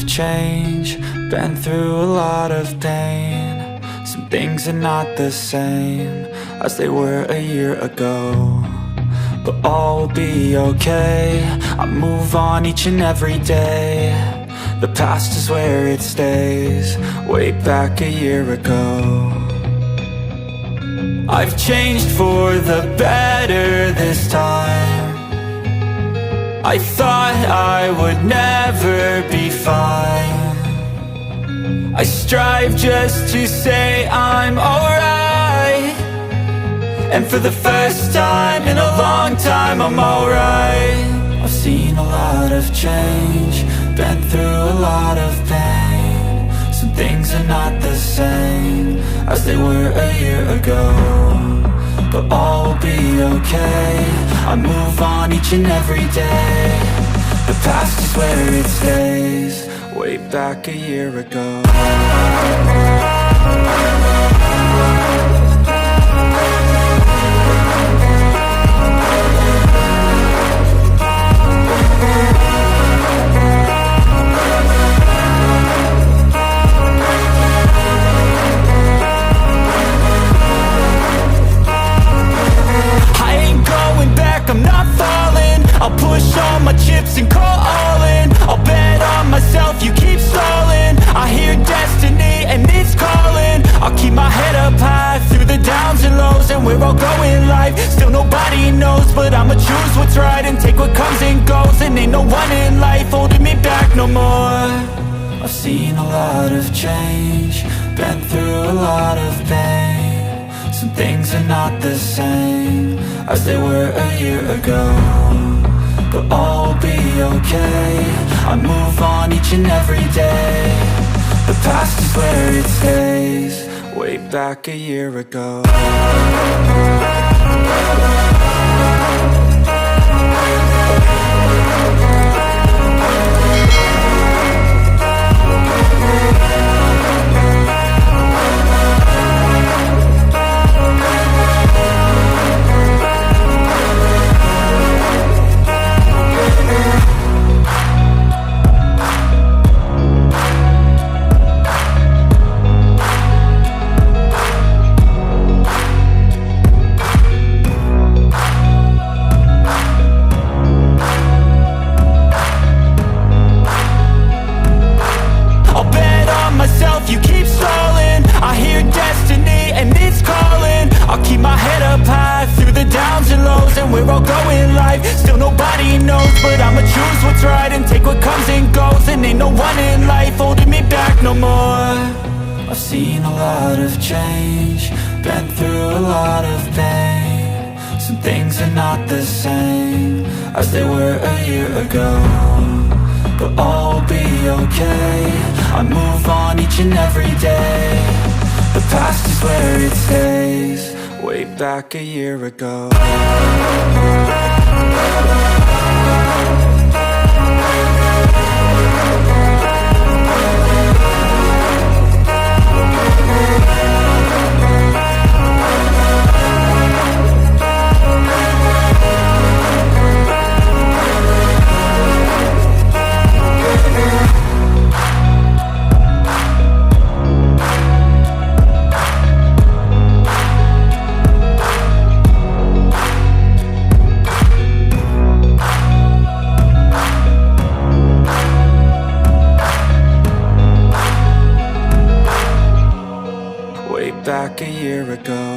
of change, been through a lot of pain. Some things are not the same as they were a year ago, but all will be okay. I move on each and every day. The past is where it stays, way back a year ago. I've changed for the better this time. I thought I would never be fine. I strive just to say I'm alright, and for the first time in a long time I'm alright. I've seen a lot of change, been through a lot of pain. Some things are not the same as they were a year ago, but all will be okay. I move on each and every day. The past is where it stays, way back a year ago. I'm not falling, I'll push all my chips and call all in. I'll bet on myself, you keep stalling. I hear destiny and it's calling. I'll keep my head up high through the downs and lows, and we're all going life. Still nobody knows, but I'ma choose what's right and take what comes and goes. And ain't no one in life holding me back no more. I've seen a lot of change, been through a lot of pain. Some things are not the same as they were a year ago, but all will be okay. I move on each and every day. The past is where it stays, way back a year ago. You keep stalling, I hear destiny and it's calling. I'll keep my head up high through the downs and lows, and we're all going life. Still nobody knows, but I'ma choose what's right and take what comes and goes. And ain't no one in life holding me back no more. I've seen a lot of change, been through a lot of pain. Some things are not the same as they were a year ago, but all will be okay. I move on each and every day. The past is where it stays, way back a year ago. Back a year ago.